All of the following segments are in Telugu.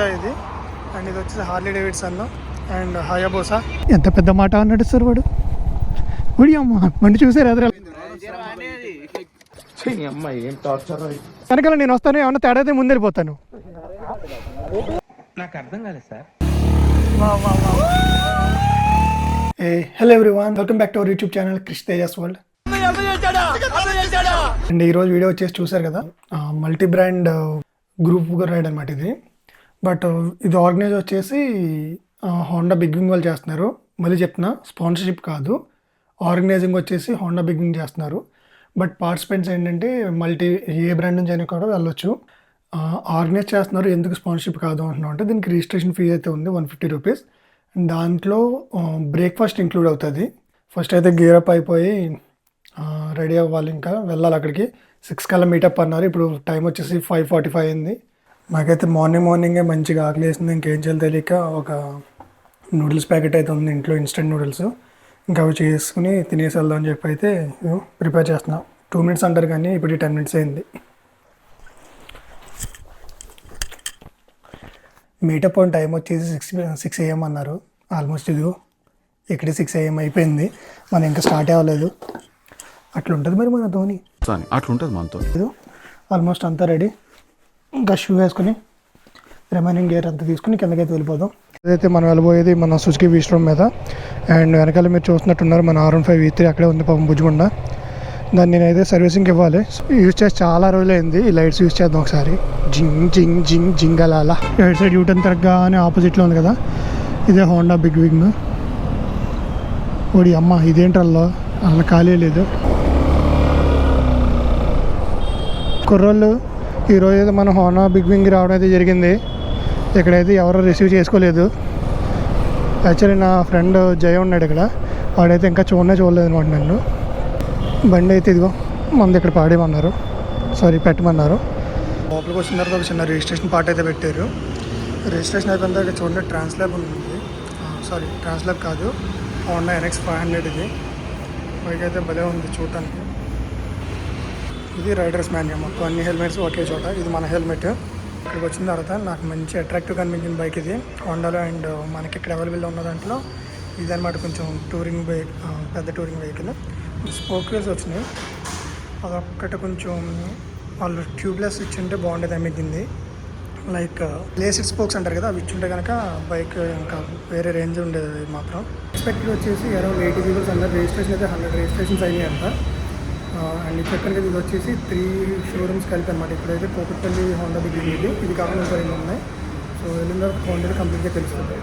బ్రెజా ఇది, అండ్ ఇది వచ్చేసి హార్లీ డేవిడ్సన్ అండ్ హయాబుసా. ఎంత పెద్ద మాట అన్నాడు సార్ వాడు. గుడి అమ్మ బండి చూసారు ఎదురు వెనకాల నేను వస్తాను, ఏమన్నా తేడా అయితే ముందు వెళ్ళిపోతాను. నాకు అర్థం కాలేదు sir. Hello everyone, welcome back to our YouTube channel Krish Tejas world. And ఈరోజు వీడియో వచ్చేసి చూసారు కదా, మల్టీ బ్రాండ్ గ్రూప్ రైడ్ అనమాట ఇది. బట్ ఇది ఆర్గనైజ్ వచ్చేసి హోండా బిగ్ వింగ్ వాళ్ళు చేస్తున్నారు. మళ్ళీ చెప్తున్నా, స్పాన్సర్షిప్ కాదు, ఆర్గనైజింగ్ వచ్చేసి హోండా బిగ్ వింగ్ చేస్తున్నారు. బట్ పార్టిసిపెంట్స్ ఏంటంటే మల్టీ ఏ బ్రాండ్ నుంచి అయినా కూడా వెళ్ళొచ్చు. ఆర్గనైజ్ చేస్తున్నారు, ఎందుకు స్పాన్సర్షిప్ కాదు అంటున్నాం అంటే దీనికి రిజిస్ట్రేషన్ ఫీ అయితే ఉంది 150 రూపీస్. దాంట్లో బ్రేక్ఫాస్ట్ ఇంక్లూడ్ అవుతుంది. ఫస్ట్ అయితే గేరప్ అయిపోయి రెడీ అవ్వాలి, ఇంకా వెళ్ళాలి అక్కడికి. 6 కల్లా మీటప్ అన్నారు. ఇప్పుడు టైం వచ్చేసి 5:45 అయింది. నాకైతే మార్నింగే మంచిగా ఆకలి వేసింది. ఇంకేం చేయాలి తెలియక ఒక నూడిల్స్ ప్యాకెట్ అయితే ఉంది ఇంట్లో, ఇన్స్టెంట్ నూడిల్స్. ఇంకా అవి చేసుకుని తినేసి వెళ్దాం అని చెప్పి అయితే ప్రిపేర్ చేస్తున్నాం. 2 మినిట్స్ అంటారు కానీ ఇప్పుడు 10 మినిట్స్ అయింది. మీటప్ ఆన్ టైం వచ్చేసి 6 AM అన్నారు. ఆల్మోస్ట్ ఇదిగో ఇక్కడ 6 AM అయిపోయింది, మనం ఇంకా స్టార్ట్ అవ్వలేదు. అట్లా ఉంటుంది మరి మన ధోని, అట్లా ఉంటుంది మనతో. ఆల్మోస్ట్ అంతా రెడీ. ఇంకా షూ వేసుకుని రిమైనింగ్ గేర్ అంతా తీసుకుని కిందకైతే వెళ్ళిపోదాం. ఏదైతే మనం వెళ్ళబోయేది మన సుజుకి వీస్ట్రోమ్ మీద. అండ్ వెనకాల మీరు చూస్తున్నట్టున్నారు మన R15 V3 అక్కడే ఉంది పాపం బుజ్జిగుండ. దాన్ని నేనైతే సర్వీసింగ్కి ఇవ్వాలి. యూజ్ చేసి చాలా రోజులైంది. ఈ లైట్స్ యూజ్ చేద్దాం ఒకసారి. జింగ్ జింగ్ జింగ్ జింగ్ అలా రైట్ సైడ్ యూటర్న్ తిరగగానే ఆపోజిట్లో ఉంది కదా, ఇదే హోండా బిగ్ వింగ్. ఓడి అమ్మ, ఇదేంటల్లో అలా ఖాళీ లేదు. కుర్రోళ్ళు ఈరోజు అయితే మన హోండా బిగ్ వింగ్ రావడం అయితే జరిగింది. ఇక్కడైతే ఎవరు రిసీవ్ చేసుకోలేదు. యాక్చువల్లీ నా ఫ్రెండ్ జయ ఉన్నాడు ఇక్కడ, వాడైతే ఇంకా చూడలేదు అనమాట నన్ను. బండి అయితే ఇదిగో మంది ఇక్కడ పాడేమన్నారు, పెట్టమన్నారు. లోపలికి వచ్చిన తర్వాత ఒక చిన్న రిజిస్ట్రేషన్ పార్ట్ అయితే పెట్టారు. రిజిస్ట్రేషన్ అయిపోయిన తర్వాత చూడండి ట్రాన్స్లాబ్ ఉంది. ట్రాన్స్లాబ్ కాదు, హోండా NX 500 ఇది. బైక్ అయితే భలే ఉంది చూడటానికి. ఇది రైడర్స్ మాన్యూ, మొత్తం అన్ని హెల్మెట్స్ ఒకే చోట. ఇది మన హెల్మెట్. ఇక్కడికి వచ్చిన తర్వాత నాకు మంచి అట్రాక్టివ్ కనిపించిన బైక్ ఇది హోండాలో. అండ్ మనకి ఇక్కడ అవైలబుల్ ఉన్న దాంట్లో ఇదన్నమాట, కొంచెం టూరింగ్ బైక్, పెద్ద టూరింగ్ వెహికల్. స్పోక్ వీల్స్ వచ్చినాయి, అదొక్కటి కొంచెం వాళ్ళు ట్యూబ్లెస్ ఇచ్చుంటే బాగుండేది అనిపించింది. లైక్ లేసిడ్ స్పోక్స్ అంటారు కదా, అవి ఇచ్చుంటే కనుక బైక్ ఇంకా వేరే రేంజ్ ఉండేది మాత్రం. ఎక్స్పెక్టెడ్ వచ్చేసి అరౌండ్ 80 వెహికల్స్ అన్నారు. రిజిస్ట్రేషన్ అయితే 100 రిజిస్ట్రేషన్స్ అయినాయి అంట. అండ్ చెప్పాను కదా, ఇది వచ్చేసి 3 షోరూమ్స్ కలిపి అనమాట. ఇప్పుడైతే కోకట్పల్లి హోండా బిగ్ ఇది కాకుండా ఇంకా 2 ఉన్నాయి. సో వెళ్ళిన తర్వాత హోండా కంప్లీట్గా తెలుస్తుంది.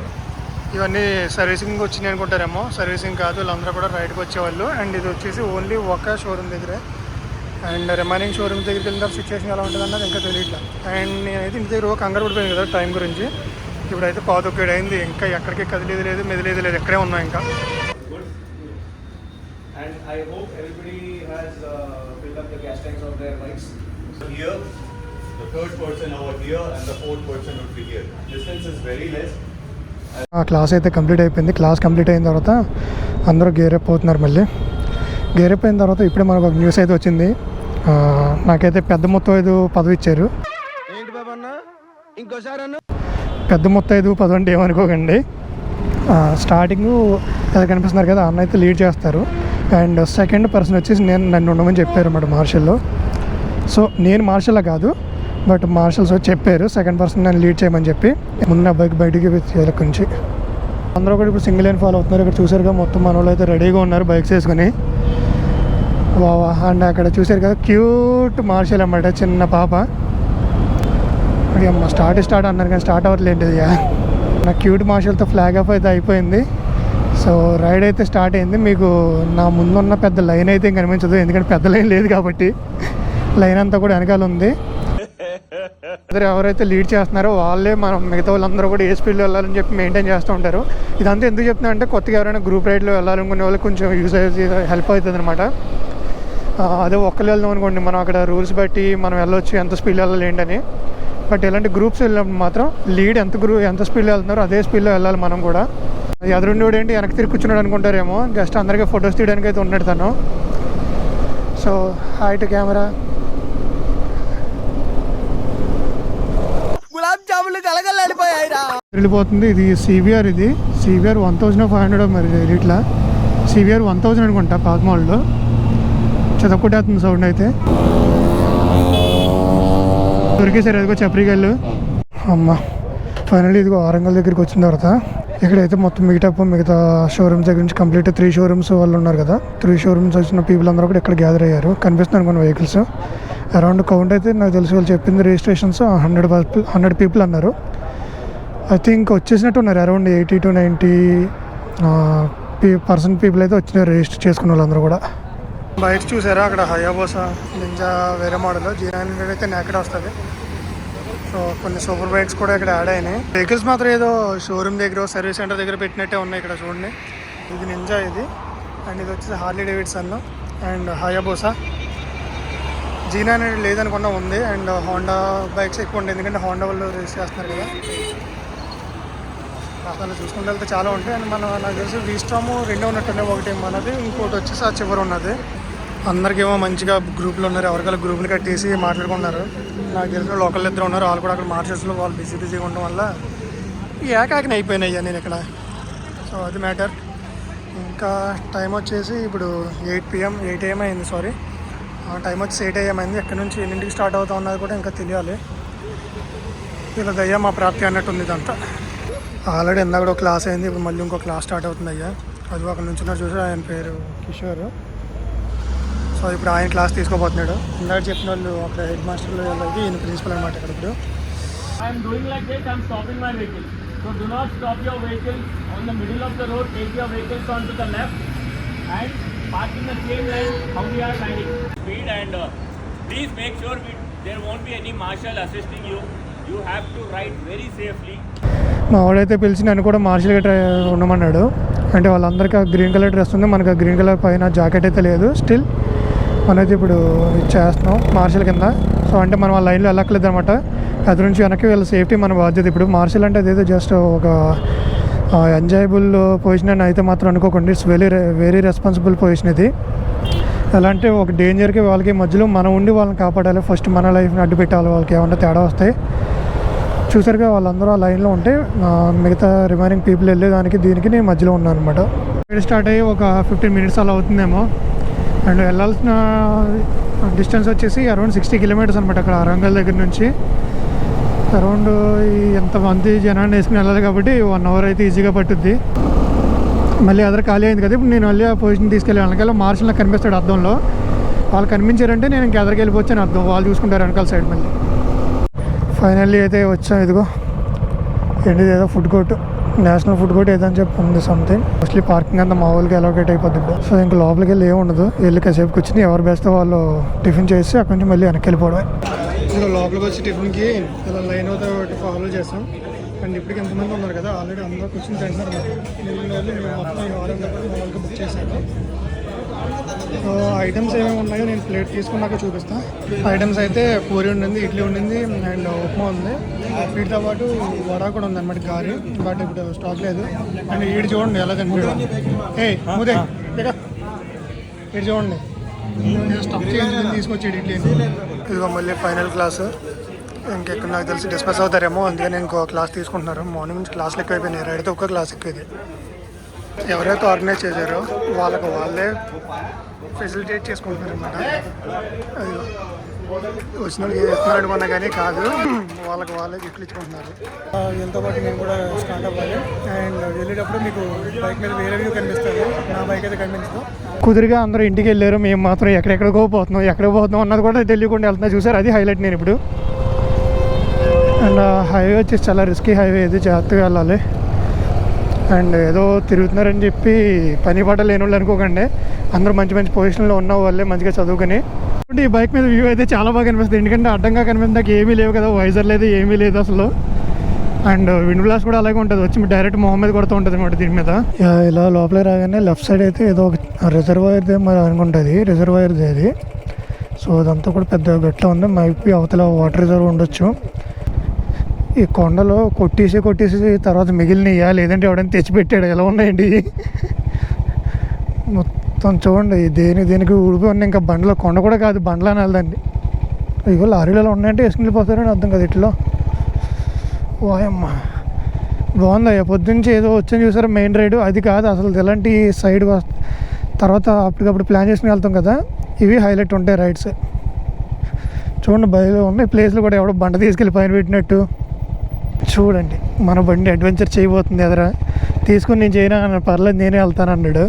ఇవన్నీ సర్వీసింగ్ వచ్చినాయి అనుకుంటారేమో, సర్వీసింగ్ కాదు, వీళ్ళందరూ కూడా రైడ్కి వచ్చేవాళ్ళు. అండ్ ఇది వచ్చేసి ఓన్లీ ఒక షోరూమ్ దగ్గరే. అండ్ రిమైనింగ్ షోరూమ్ దగ్గరికి వెళ్ళిన తర్వాత సిచ్యువేషన్ ఎలా ఉంటుంది అన్నది ఇంకా తెలియట్లేదు. అండ్ నేనైతే ఇంటి దగ్గర కంగారు పడిపోయింది కదా టైం గురించి. ఇప్పుడైతే 11 అయింది, ఇంకా ఎక్కడికి కదిలేదు లేదు, మెదిలేదు లేదు, ఎక్కడే ఉన్నాం ఇంకా. And I hope everybody has filled up the gas tanks of their bikes. Here, the third person over here and the fourth person would be here. Distance is very less. Class అయితే కంప్లీట్ అయిపోయింది. క్లాస్ కంప్లీట్ అయిన తర్వాత అందరూ గేరప్ అవుతున్నారు. మళ్ళీ గేరప్ అయిన తర్వాత ఇప్పుడే మనకు ఒక న్యూస్ అయితే వచ్చింది. నాకైతే పెద్ద ముత్తైదు పదవి ఇచ్చారు. పెద్ద ముత్తైదు పదవి అంటే ఏమనుకోకండి. స్టార్టింగ్ అది కనిపిస్తున్నారు కదా, అన్న అయితే లీడ్ చేస్తారు. అండ్ సెకండ్ పర్సన్ వచ్చేసి నన్ను ఉండమని చెప్పారు అన్నమాట మార్షల్లో. సో నేను మార్షల్లో కాదు, బట్ మార్షల్స్ వచ్చి చెప్పారు సెకండ్ పర్సన్ నన్ను లీడ్ చేయమని చెప్పి. ముందు అబ్బాయికి బయటికి వెళ్ళక నుంచి అందరూ కూడా ఇప్పుడు సింగిల్ లైన్ ఫాలో అవుతున్నారు. ఇక్కడ చూసారుగా మొత్తం మన వాళ్ళు అయితే రెడీగా ఉన్నారు బైక్స్ వేసుకొని. వావా. అండ్ అక్కడ చూసారు కదా క్యూట్ మార్షల్ అన్నమాట, చిన్న పాప. అమ్మ స్టార్ట్ అన్నారు కానీ స్టార్ట్ అవ్వట్లేదు. నా క్యూట్ మార్షల్తో ఫ్లాగ్ ఆఫ్ అయితే అయిపోయింది. సో రైడ్ అయితే స్టార్ట్ అయింది. మీకు నా ముందున్న పెద్ద లైన్ అయితే కనిపించదు, ఎందుకంటే పెద్ద లైన్ లేదు కాబట్టి. లైన్ అంతా కూడా వెనకాల ఉంది. ఎవరైతే లీడ్ చేస్తున్నారో వాళ్ళే మనం మిగతా వాళ్ళందరూ కూడా ఏ స్పీడ్లో వెళ్ళాలని చెప్పి మెయింటైన్ చేస్తూ ఉంటారు. ఇదంతా ఎందుకు చెప్తున్నా అంటే కొత్తగా ఎవరైనా గ్రూప్ రైడ్లో వెళ్ళాలనుకునే వాళ్ళకి కొంచెం యూజ్ హెల్ప్ అవుతుంది అనమాట. అదే ఒక్కరు వెళ్దాం అనుకోండి, మనం అక్కడ రూల్స్ బట్టి మనం వెళ్ళొచ్చు ఎంత స్పీడ్లో వెళ్ళాలి ఏంటని. బట్ ఇలాంటి గ్రూప్స్ వెళ్ళినప్పుడు మాత్రం లీడ్ ఎంత స్పీడ్లో వెళ్తున్నారో అదే స్పీడ్లో వెళ్ళాలి మనం కూడా. ఎదురుండేవాడు ఏంటి వెనక్కి తిరిగి కూర్చున్నాడు అనుకుంటారేమో, జస్ట్ అందరికీ ఫొటోస్ తీయడానికి అయితే ఉన్నాడు తను. So hi to camera. Gulab జాములు కలగలాడిపోయాయి. వెళ్ళిపోతుంది. ఇది CBR, ఇది CBR 1500 మరి ఇట్లా CBR 1000 అనుకుంటా పాత మోడల్లో. చదవకొట్టేస్తుంది సౌండ్ అయితే. దొరికేసారు అదిగో చప్రిగళ్ళు. అమ్మ ఫైనల్లీ ఇదిగో ఆరంగల్ దగ్గరికి వచ్చిన తర్వాత ఇక్కడైతే మొత్తం మిగతా షోరూమ్స్ దగ్గర నుంచి కంప్లీట్ 3 షోరూమ్స్ వాళ్ళు ఉన్నారు కదా. 3 షోరూమ్స్ వచ్చిన పీపుల్ అందరూ కూడా ఇక్కడ గ్యాదర్ అయ్యారు. కనిపిస్తుంది అనుకున్న వెహికల్స్ అరౌండ్ కౌంట్ అయితే నాకు తెలిసి వాళ్ళు చెప్పింది రిజిస్ట్రేషన్స్ 100 పీపుల్ అన్నారు. ఐ థింక్ వచ్చేసినట్టు ఉన్నారు. అరౌండ్ 80 to 90% పీపుల్ అయితే వచ్చినారు రిజిస్టర్ చేసుకున్న వాళ్ళందరూ కూడా. బైక్స్ చూసారా అక్కడ హయాబోసా నింజా వేరే మోడల్, G900 అయితే నాకెడ్ వస్తుంది. సో కొన్ని సూపర్ బైక్స్ కూడా ఇక్కడ యాడ్ అయినాయి. వెహికల్స్ మాత్రం ఏదో షోరూమ్ దగ్గర సర్వీస్ సెంటర్ దగ్గర పెట్టినట్టే ఉన్నాయి ఇక్కడ చూడండి. ఇది నింజా ఇది, అండ్ ఇది వచ్చేసి హార్లీ డేవిడ్సన్ అండ్ హయాబోసా. G900 లేదనుకున్నా ఉంది. అండ్ హోండా బైక్స్ ఎక్కువ ఉంటాయి ఎందుకంటే హోండా వాళ్ళు రిజిస్టర్ చేస్తున్నారు కదా. అసలు చూసుకుంటే వెళ్తే చాలా ఉంటాయి. అండ్ నాకు తెలిసి వీస్ట్రామ్ 2 ఉన్నట్టున్నాయి. ఒకటి మనది, ఇంకోటి వచ్చేసి ఆ చివరి ఉన్నది. అందరికేమో మంచిగా గ్రూపులు ఉన్నారు, ఎవరికైనా గ్రూపులు కట్టేసి మాట్లాడుకున్నారు. నాకు తెలిసిన లోకల్ ఇద్దరు ఉన్నారు, వాళ్ళు కూడా అక్కడ మార్చెస్లో వాళ్ళు బిజీగా ఉండడం వల్ల ఈ ఏకాకిని అయిపోయినాయి నేను ఇక్కడ. సో అది మ్యాటర్. ఇంకా టైం వచ్చేసి ఇప్పుడు 8 AM అయింది. సారీ, టైం వచ్చి 8 AM అయింది. ఎక్కడి నుంచి ఎన్నింటికి స్టార్ట్ అవుతా ఉన్నది కూడా ఇంకా తెలియాలి. ఇలా దయ్యా మా ప్రాప్తి అన్నట్టు ఉంది ఇదంతా. ఆల్రెడీ ఇందాక ఒక క్లాస్ అయింది, ఇప్పుడు మళ్ళీ ఇంకో క్లాస్ స్టార్ట్ అవుతుంది అయ్యా. అది అక్కడ నుంచి చూసి ఆయన పేరు కిషోర్. సో ఇప్పుడు ఆయన క్లాస్ తీసుకోబోతున్నాడు. ఇందాక చెప్పిన వాళ్ళు అక్కడ హెడ్ మాస్టర్లు వాళ్ళకి ఈయన ప్రిన్సిపల్ అనమాట ఇక్కడ. ఇప్పుడు I'm doing like this, I'm stopping my vehicle. So do not stop your vehicle on the middle of the road. Take your vehicles onto the left and park in the same line how we are riding. Speed and please make sure there won't be any marshal assisting you. You have to ride very safely. మా వాడైతే పిలిచి నన్ను కూడా మార్షల్ గట్రా ఉండమన్నాడు. అంటే వాళ్ళందరికీ గ్రీన్ కలర్ డ్రెస్ ఉంది, మనకు గ్రీన్ కలర్ పైన జాకెట్ అయితే లేదు. స్టిల్ మనైతే ఇప్పుడు ఇచ్చేస్తున్నాం మార్షల్ కింద. సో అంటే మనం ఆ లైన్లో వెళ్ళక్కలేదు అనమాట. అది నుంచి వెనక్కి వీళ్ళ సేఫ్టీ మన బాధ్యత. ఇప్పుడు మార్షల్ అంటే అదేదో జస్ట్ ఒక ఎంజాయబుల్ పొజిషన్ అని అయితే మాత్రం అనుకోకండి. ఇట్స్ వెరీ రెస్పాన్సిబుల్ పొజిషన్ ఇది. ఎలా అంటే ఒక డేంజర్కి వాళ్ళకి మధ్యలో మనం ఉండి వాళ్ళని కాపాడాలి. ఫస్ట్ మన లైఫ్ని అడ్డు పెట్టాలి. వాళ్ళకి ఏమన్నా తేడా వస్తాయి. చూసారుగా వాళ్ళందరూ ఆ లైన్లో ఉంటే మిగతా రిమైనింగ్ పీపుల్ వెళ్ళేదానికి దీనికి నేను మధ్యలో ఉన్నాను అనమాట. స్టార్ట్ అయ్యి ఒక 15 minutes అలా అవుతుందేమో. అండ్ వెళ్ళాల్సిన డిస్టెన్స్ వచ్చేసి అరౌండ్ 60 kilometers అనమాట. అక్కడ అరంగల్ దగ్గర నుంచి అరౌండ్ ఎంతమంది జనాన్ని వేసుకుని వెళ్ళాలి కాబట్టి 1 hour అయితే ఈజీగా పట్టుద్ది. మళ్ళీ అదర్ ఖాళీ అయింది కదా. ఇప్పుడు నేను మళ్ళీ ఆ పొజిషన్ తీసుకెళ్ళి వెనకాల మార్షల్ నాకు కనిపిస్తాడు అద్దంలో. వాళ్ళు కనిపించారంటే నేను ఇంకా ఎదరికి వెళ్ళిపోవచ్చాను అర్థం. వాళ్ళు చూసుకుంటారు వెనకాల సైడ్. మళ్ళీ ఫైనల్లీ అయితే వచ్చాం. ఇదిగో ఏంటిది ఏదో food court, national food court ఏదని చెప్పి ఉంది సంథింగ్. మోస్ట్లీ పార్కింగ్ అంతా మామూలుగా అలొకేట్ అయిపోద్ది ఇప్పుడు. సో ఇంకా లోపలికి వెళ్ళి ఏమి ఉండదు. వెళ్ళి కాసేపు కూర్చుని ఎవరు బెస్ట్ వాళ్ళు టిఫిన్ చేసి అక్కడి నుంచి మళ్ళీ వెనక్కి వెళ్ళిపోవడమే. ఇంకా లోపలికి వచ్చి టిఫిన్కి ఇలా లైన్ అవుతా ఫాలో చేస్తాం. అండ్ ఇప్పటికి ఎంతమంది ఉన్నారు కదా, ఆల్రెడీ అందరూ కూర్చొని తింటున్నారు. మిగిలిన వాళ్ళు మేము మొత్తం ఈ వారం దగ్గర మామూలుగా బుక్ చేశాను. సో ఐటమ్స్ ఏమేమి ఉన్నాయో నేను ప్లేట్ తీసుకున్నాక చూపిస్తాను. ఐటమ్స్ అయితే పూరి ఉండింది, ఇడ్లీ ఉండింది, అండ్ ఉప్మా ఉంది. వీటితో పాటు వడ కూడా ఉంది అనమాట, గారి. బట్ ఇప్పుడు స్టాక్ లేదు. అండ్ ఈడు చూడండి ఎలా తింటాడు. ముదే ఇటు చూడండి స్టఫ్ చేసి తీసుకొచ్చాడు ఇడ్లీ. ఇదిగో మళ్ళీ ఫైనల్ క్లాస్. ఇంకెక్కడ నాకు తెలిసి డిస్కస్ అవుతారేమో, అందుకని ఇంకో క్లాస్ తీసుకుంటున్నారు. మార్నింగ్ నుంచి క్లాసులు ఎక్కువైపోయినాయి. రైడ్తో ఒక్క క్లాస్ ఎక్కువది. ఎవరైతే ఆర్గనైజ్ చేశారో వాళ్ళకు వాళ్ళే ఫెసిలిటేట్ చేసుకుంటున్నారు అనమాట. అది వచ్చిన వాళ్ళకి చేస్తున్నారు అనుకున్నా కానీ కాదు, వాళ్ళకి వాళ్ళే గిఫ్ట్లు ఇచ్చుకుంటున్నారు. వీళ్ళతో పాటు నేను కూడా స్టార్ట్ అవ్వాలి. అండ్ వెళ్ళేటప్పుడు మీకు బైక్ మీద వేరే వ్యూ కనిపిస్తుంది, నా బైక్ అయితే కనిపించదు. కుదురుగా అందరూ ఇంటికి వెళ్ళారు, మేము మాత్రం ఎక్కడెక్కడికో పోతున్నాం. ఎక్కడికి పోతున్నాం అన్నది కూడా తెలియకుండా వెళ్తున్నా. చూసారు, అది హైలైట్ నేను ఇప్పుడు. అండ్ హైవే వచ్చేసి చాలా రిస్కీ హైవే, ఇది జాగ్రత్తగా వెళ్ళాలి. అండ్ ఏదో తిరుగుతున్నారని చెప్పి పని పాట లేని వాళ్ళు అనుకోకండి. అందరూ మంచి మంచి పొజిషన్లో ఉన్న వాళ్ళే మంచిగా చదువుకొని. ఈ బైక్ మీద వ్యూ అయితే చాలా బాగా కనిపిస్తుంది, ఎందుకంటే అడ్డంగా కనిపిస్తుంది. ఏమీ లేవు కదా, వైజర్ లేదు, ఏమీ లేదు అసలు. అండ్ విండ్ బ్లాస్ట్ కూడా అలాగే ఉంటుంది, వచ్చి డైరెక్ట్ మొహం మీద కొడుతూ ఉంటుంది అనమాట దీని మీద. ఇలా లోపలికి రాగానే లెఫ్ట్ సైడ్ అయితే ఏదో ఒక రిజర్వాయర్దే మరి అనుకుంటుంది, రిజర్వాయర్దే అది. సో అదంతా కూడా పెద్ద గట్ల ఉంది. మైపీ అవతల వాటర్ రిజర్వ్ ఉండొచ్చు. ఈ కొండలో కొట్టేసి తర్వాత మిగిలినయా లేదంటే ఎవడైనా తెచ్చిపెట్టాడు, ఎలా ఉన్నాయండి మొత్తం చూడండి. దేనికి ఊడిపోయి ఉన్నాయి. ఇంకా బండ్లో కొండ కూడా కాదు, బండ్లా అని వెళ్దండి. ఇగో లారీలలో ఉన్నాయంటే వేసుకుని వెళ్ళిపోతారని అర్థం కదా. ఇట్లో వాయమ్మ బాగుందయ్యా. పొద్దున్నుంచి ఏదో వచ్చని చూసారు మెయిన్ రైడ్, అది కాదు అసలు. ఎలాంటి సైడ్ తర్వాత అప్పటికప్పుడు ప్లాన్ చేసుకుని వెళ్తాం కదా, ఇవి హైలైట్ ఉంటాయి రైడ్స్. చూడండి బయలు ఉన్నాయి ప్లేస్లు కూడా, ఎవడో బండ తీసుకెళ్ళి పైన పెట్టినట్టు. చూడండి మన బండి అడ్వెంచర్ చేయబోతుంది ఎదరా. తీసుకుని నేను చేయనా అన్న, పర్లేదు నేనే వెళ్తాను అన్నాడు.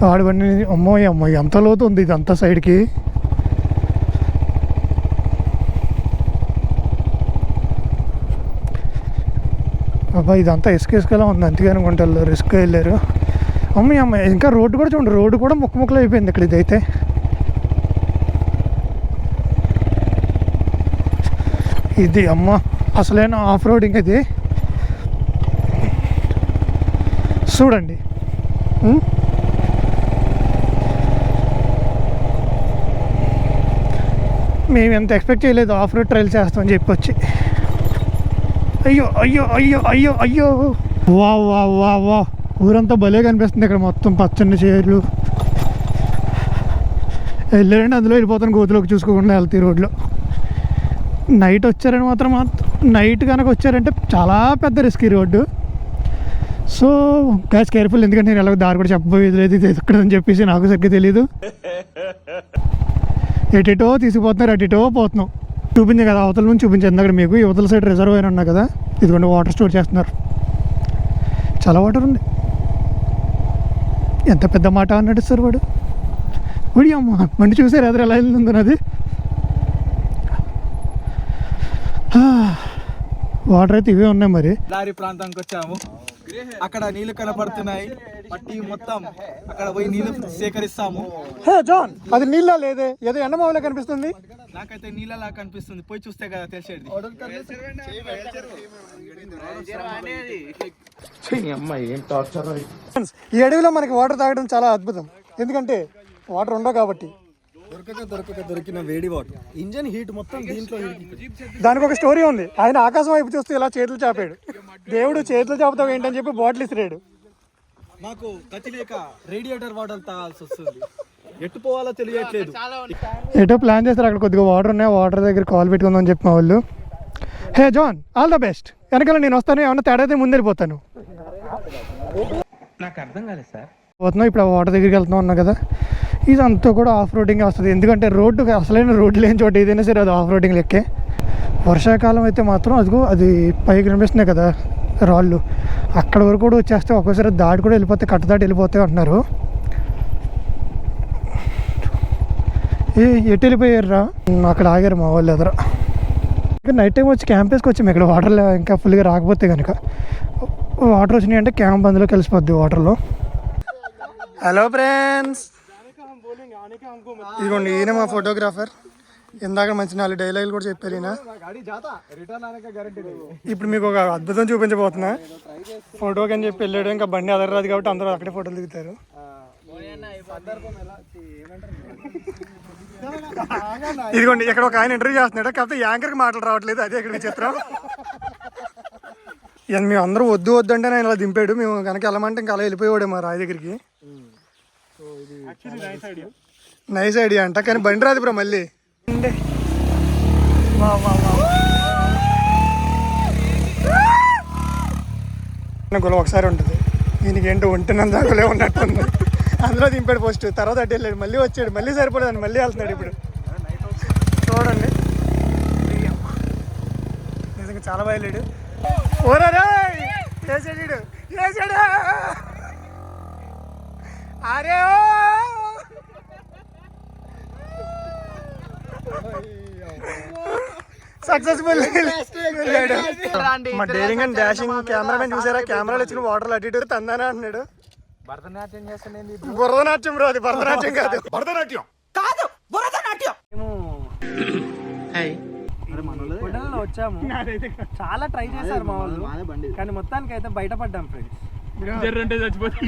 వాడి బండి అమ్మో ఎంత లోతు ఉంది ఇదంతా సైడ్కి. అబ్బా ఇదంతా ఇసుకలా ఉంది, అందుకే అనుకుంటారు రిస్క్ వెళ్ళారు. అమ్మ ఇంకా రోడ్డు కూడా చూడండి, రోడ్డు కూడా ముక్కలు అయిపోయింది ఇక్కడ. ఇదైతే ఇది అమ్మ అసలైన ఆఫ్ రోడింగ్ ఇది. చూడండి మేము ఎంత ఎక్స్పెక్ట్ చేయలేదు ఆఫ్ రోడ్ ట్రైల్ చేస్తామని చెప్పొచ్చి. అయ్యో అయ్యో అయ్యో అయ్యో అయ్యో వా వా వా వా ఊరంతా భలే కనిపిస్తుంది ఇక్కడ. మొత్తం పచ్చని చేర్లు. వెళ్ళారంటే అందులో వెళ్ళిపోతాను గోతులోకి చూసుకోకుండా వెళ్తాయి రోడ్లో. నైట్ వచ్చారని మాత్రం నైట్ కనుక వచ్చారంటే చాలా పెద్ద రిస్క్ ఈ రోడ్డు. సో గ్యాస్ కేర్ఫుల్, ఎందుకంటే నేను ఎలాగో దారి కూడా చెప్పబోయేది లేదు ఇది ఎక్కడని చెప్పేసి నాకు సరిగ్గా తెలీదు. ఎటో తీసుకుపోతున్నారు, అటో పోతున్నాం. చూపించే కదా అవతల నుంచి చూపించాను అక్కడ మీకు. యువతల సైడ్ రిజర్వాయర్ ఉన్నా కదా, ఇదిగోండి వాటర్ స్టోర్ చేస్తున్నారు. చాలా వాటర్ ఉంది. ఎంత పెద్ద మాట అన్నాడు సార్ వాడు. ఉడి అమ్మ బండి చూసారు ఎదురు ఎలా వెళ్తుంది అది. వాటర్ అయితే ఇవే ఉన్నాయి. మరి దారి ప్రాంతానికి వచ్చాము, అక్కడ నీళ్లు కనపడుతున్నాయి. మట్టి మొత్తం అక్కడ పోయి నీళ్లు సేకరిస్తాము. హే జాన్, అది నీళ్ళ లేదే, ఏదో ఎండమావిలా కనిపిస్తుంది. నాకైతే నీళ్ళలా కనిపిస్తుంది, పోయి చూస్తే కదా తెలిసేది. ఈ అడవిలో మనకి వాటర్ తాగడం చాలా అద్భుతం, ఎందుకంటే వాటర్ ఉండవు కాబట్టి. దొరికిన వేడి వాటర్, ఇంజన్ హీట్ మొత్తం దీంట్లో. దానికి ఒక స్టోరీ ఉంది. ఆయన ఆకాశం వైపు చూస్తూ ఇలా చేతులు చాపాడు. దేవుడు చేతులు చాపుతావు ఏంటని చెప్పి బాటిల్ ఇసిరాడు. మాకు గతి లేక రేడియేటర్ వాటర్ తాగాల్సి వస్తుంది. ఎట్టు పోవాలో తెలియట్లేదు. ఎటో ప్లాన్ చేస్తారు, అక్కడ కొద్దిగా వాటర్ ఉన్నాయి, వాటర్ దగ్గర కాల్ పెట్టుకుందామని చెప్పి మా వాళ్ళు. హే జాన్, ఆల్ ద బెస్ట్. వెనకాల నేను వస్తాను, ఏమన్నా తేడా అయితే ముందు వెళ్ళిపోతాను. నాకు అర్థం కాలేదు సార్. పోతున్నాం ఇప్పుడు, వాటర్ దగ్గరికి వెళ్తున్నాం అన్నా కదా. ఇదంతా కూడా ఆఫ్ రోడింగ్ వస్తుంది, ఎందుకంటే రోడ్డు అసలైన రోడ్డు లేని చోట ఏదైనా సరే అది ఆఫ్ రోడింగ్ లెక్కే. వర్షాకాలం అయితే మాత్రం అదిగో అది పైకి కనిపిస్తున్నాయి కదా రాళ్ళు, అక్కడ వరకు కూడా వచ్చేస్తే ఒక్కోసారి దాడి కూడా వెళ్ళిపోతే, కట్ట దాటి వెళ్ళిపోతాయి అంటున్నారు. ఎటు వెళ్ళిపోయారా, అక్కడ ఆగారు మా వాళ్ళు ఎదురు. ఇంకా నైట్ టైం వచ్చి క్యాంప్ వేసుకొచ్చాము ఇక్కడ. వాటర్ ఇంకా ఫుల్గా రాకపోతే కనుక, వాటర్ వచ్చినాయి అంటే క్యాంప్ అందులో కలిసిపోద్ది వాటర్లో. హలో ఫ్రెండ్స్, ఇదిగోండి ఈయన మా ఫోటోగ్రాఫర్. ఇందాక మంచి 4 డైలాగులు కూడా చెప్పారు ఈయన. ఇప్పుడు మీకు ఒక అద్భుతం చూపించబోతున్నా. ఫోటోకి అని చెప్పి వెళ్ళాడు, ఇంకా బండి అదర్రాదు కాబట్టి అందరూ అక్కడే ఫోటోలు దిగుతారు. ఇదిగోండి ఇక్కడ ఒక ఆయన ఇంటర్వ్యూ చేస్తున్నాడు, కాకపోతే యాంకర్కి మాటలు రావట్లేదు, అదే ఇక్కడ విచిత్రం. మేము అందరూ వద్దు అంటే ఆయన ఇలా దింపాడు. మేము కనుక వెళ్ళమంటే ఇంకా అలా వెళ్ళిపోయాడు మా రాయి దగ్గరికి. నైస్ ఐడియా అంట, కానీ బండి రాదు బ్రో మళ్ళీ. గొడవ ఒకసారి ఉంటుంది, ఈయనకి ఏంటో ఒంటినంత దాకలే ఉన్నట్టుంది. అందులో దింపాడు ఫస్ట్, తర్వాత అటు వెళ్ళాడు, మళ్ళీ వచ్చాడు, మళ్ళీ సరిపడదని మళ్ళీ వెళ్తున్నాడు. ఇప్పుడు చూడండి నిజంగా చాలా బాగా వెళ్ళాడు. ఓరాడు వేసాడు అరే సక్సెస్ఫుల్. మా డేరింగ్ అండ్ డాషింగ్ కెమెరామెన్ చూసారా, కెమెరాలు వచ్చిన వాటర్లు అటు ఇటు తందానా అన్నాడు. భరతనాట్యం చేస్తాను. భరతనాట్యం బ్రో, అది భరతనాట్యం కాదు. భరతనాట్యం కాదు, భరతనాట్యం. వచ్చాము, చాలా ట్రై చేశారు మా వాళ్ళు, కానీ మొత్తానికి అయితే బయటపడ్డాం ఫ్రెండ్స్.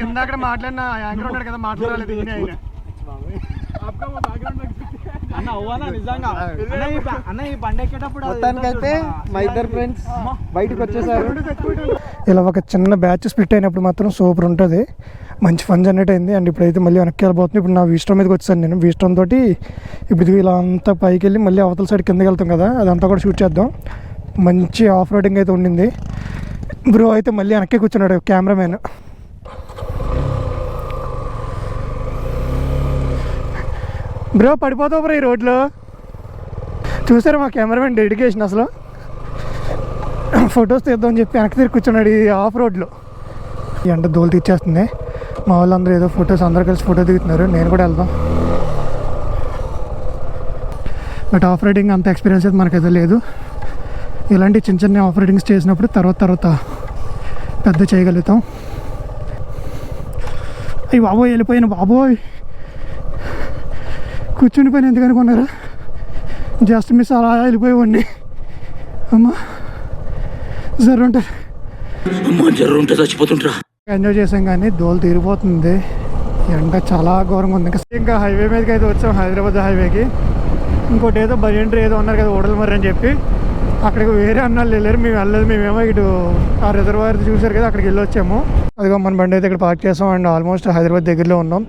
ఇందాక మాట్లాడిన యాంకర్ ఉన్నాడు కదా, మాట్లాడలేదు ఆయన. మొత్తానికైతే మా ఇద్దరు ఫ్రెండ్స్ బయటకు వచ్చేసారు. ఇలా ఒక చిన్న బ్యాచ్ స్ప్లిట్ అయినప్పుడు మాత్రం సూపర్ ఉంటుంది, మంచి ఫన్ జనరేట్ అయింది. అండ్ ఇప్పుడైతే మళ్ళీ వెనక్కి వెళ్ళిపోతుంది. ఇప్పుడు నా వీస్టోమ్ మీదకి వచ్చాను నేను. వీస్టోమ్ తోటి ఇప్పుడు ఇలా అంతా పైకి వెళ్ళి మళ్ళీ అవతల సైడ్ కిందకి వెళ్తాం కదా, అదంతా కూడా షూట్ చేద్దాం. మంచి ఆఫ్ రోడింగ్ అయితే ఉండింది. బ్రో అయితే మళ్ళీ వెనక్కి కూర్చున్నాడు కెమెరామెన్. బ్రో పడిపోతావు బ్రో ఈ రోడ్లో. చూసారా మా కెమెరామెన్ డెడికేషన్ అసలు. ఫొటోస్ తీద్దామని చెప్పి వెనక్కి తిరిగి కూర్చున్నాడు ఈ ఆఫ్ రోడ్లో. ఈ ఎండ దోలు తీర్చేస్తుంది. మా వాళ్ళందరూ ఏదో ఫొటోస్ అందరూ కలిసి ఫోటో దిగుతున్నారు. నేను కూడా వెళ్దాం. బట్ ఆఫ్ రైడింగ్ అంత ఎక్స్పీరియన్స్ అయితే మనకైతే లేదు. ఇలాంటి చిన్న చిన్న ఆఫ్ రైడింగ్స్ చేసినప్పుడు తర్వాత పెద్ద చేయగలుగుతాం. అయ్యి బాబోయ్ వెళ్ళిపోయాను బాబోయ్. కూర్చుని పోయిన ఎందుకు అనుకున్నారా? జస్ట్ మిస్ అలా వెళ్ళిపోయేవాడిని. అమ్మా జర్రుంటే చచ్చిపోతుంటా. ఎంజాయ్ చేసాం కానీ దోలు తీరిపోతుంది. ఎండ చాలా ఘోరంగా ఉంది. ఇంకా హైవే మీదకి అయితే వచ్చాం, హైదరాబాద్ హైవేకి. ఇంకోటి ఏదో బజెంట్రీ ఏదో ఉన్నారు కదా ఓడలు మరి అని చెప్పి అక్కడికి వేరే అన్నాళ్ళు వెళ్ళారు. మేము వెళ్ళలేదు. మేమేమో ఇటు ఆ రిజర్వాయర్ చూసారు కదా అక్కడికి వెళ్ళి వచ్చాము. అదిగో మన బండి అయితే ఇక్కడ పార్క్ చేసాం అండ్ ఆల్మోస్ట్ హైదరాబాద్ దగ్గరలో ఉన్నాం.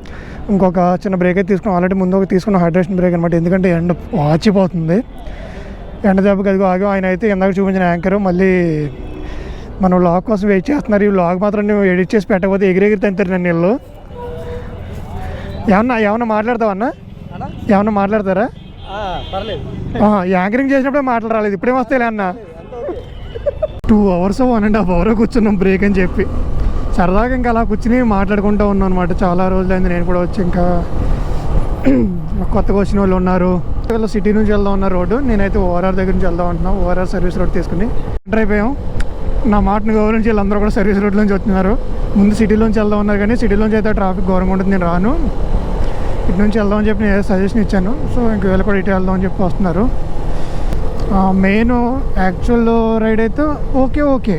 ఇంకొక చిన్న బ్రేక్ అయితే తీసుకున్నాం. ఆల్రెడీ ముందు ఒక తీసుకున్న హైడ్రేషన్ బ్రేక్ అనమాట. ఎందుకంటే ఎండ వాచిపోతుంది. ఎండ దెబ్బకి అదిగో ఆగి ఆయన అయితే ఇందాక చూపించిన యాంకర్ మళ్ళీ మనం లాగ్ కోసం వెయిట్ చేస్తున్నారు. ఈ లాగ్ మాత్రం నువ్వు ఎడిట్ చేసి పెట్టకపోతే ఎగిరెగిరి తింటారు నన్ను వీళ్ళు. ఏమన్నా మాట్లాడతావన్నా? ఏమన్నా మాట్లాడతారా? యాంకరింగ్ చేసినప్పుడే మాటలు రాలేదు, ఇప్పుడేం వస్తాయిలే అన్న. 2 hours 1.5 hours కూర్చున్నాం బ్రేక్ అని చెప్పి. సరదాగా ఇంకా అలా కూర్చుని మాట్లాడుకుంటూ ఉన్నాం అనమాట. చాలా రోజులైంది నేను కూడా వచ్చి. ఇంకా కొత్తగా వచ్చిన వాళ్ళు ఉన్నారు. సిటీ నుంచి వెళ్దాం ఉన్న రోడ్డు. నేనైతే ఓఆర్ఆర్ దగ్గర నుంచి వెళ్దాం అంటున్నాను. ఓఆర్ఆర్ సర్వీస్ రోడ్ తీసుకుని ఎంటర్ అయిపోయాం. నా మాటను గౌరవించి వీళ్ళందరూ కూడా సర్వీస్ రోడ్ నుంచి వస్తున్నారు. ముందు సిటీలోంచి వెళ్దాం ఉన్నారు కానీ సిటీలోంచి అయితే ట్రాఫిక్ ఘోరంగా ఉంటుంది, నేను రాను, ఇటు నుంచి వెళ్దామని చెప్పి నేను సజెషన్ ఇచ్చాను. సో ఇంక వీళ్ళు కూడా ఇటు వెళ్దామని చెప్పి వస్తున్నారు. మెయిన్ యాక్చువల్ రైడ్ అయితే ఓకే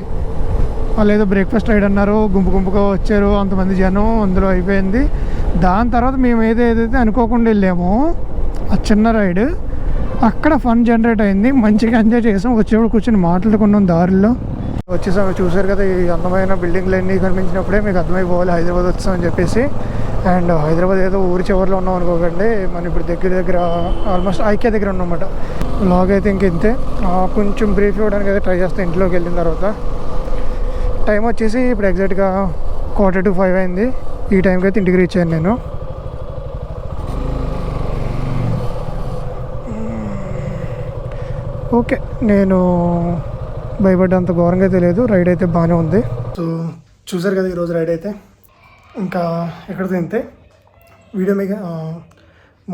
వాళ్ళు ఏదో బ్రేక్ఫాస్ట్ రైడ్ అన్నారు, గుంపుగా వచ్చారు అంతమంది జనం, అందులో అయిపోయింది. దాని తర్వాత మేము ఏదైతే అనుకోకుండా వెళ్ళామో ఆ చిన్న రైడ్, అక్కడ ఫన్ జనరేట్ అయింది. మంచిగా ఎంజాయ్ చేసాం. వచ్చేప్పుడు కూర్చొని మాట్లాడుకున్నాం దారిలో. వచ్చేసాము. చూసారు కదా ఈ అందమైన బిల్డింగ్లు అన్నీ కనిపించినప్పుడే మీకు అర్థమైపోవాలి హైదరాబాద్ వచ్చామని చెప్పేసి. అండ్ హైదరాబాద్ ఏదో ఊరి చివరిలో ఉన్నాం అనుకోకండి. మనం ఇప్పుడు దగ్గర ఆల్మోస్ట్ ఐక్య దగ్గర ఉన్నామన్నమాట. లాగ్ అయితే ఇంతే. కొంచెం బ్రీఫ్ ఇవ్వడానికి అయితే ట్రై చేస్తాను ఇంట్లోకి వెళ్ళిన తర్వాత. టైం వచ్చేసి ఇప్పుడు ఎగ్జాక్ట్గా 4:45 అయింది. ఈ టైంకి అయితే ఇంటికి రీచ్ అయ్యాను నేను. ఓకే, నేను భయపడ్డంత ఘోరంగా అయితే లేదు. రైడ్ అయితే బాగానే ఉంది. సో చూసారు కదా ఈరోజు రైడ్ అయితే. ఇంకా ఎక్కడ తింటే వీడియో మీకు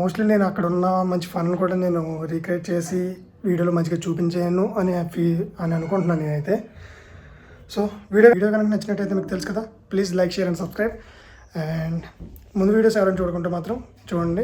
మోస్ట్లీ నేను అక్కడ ఉన్న మంచి ఫన్ కూడా నేను రీక్రియేట్ చేసి వీడియోలో మంచిగా చూపించాను అని అనుకుంటున్నాను నేనైతే. సో వీడియో కనుక నచ్చినట్టయితే మీకు తెలుసు కదా, please like, share and subscribe. And ముందు వీడియోస్ ఎవరైనా చూడకుంటే మాత్రం చూడండి.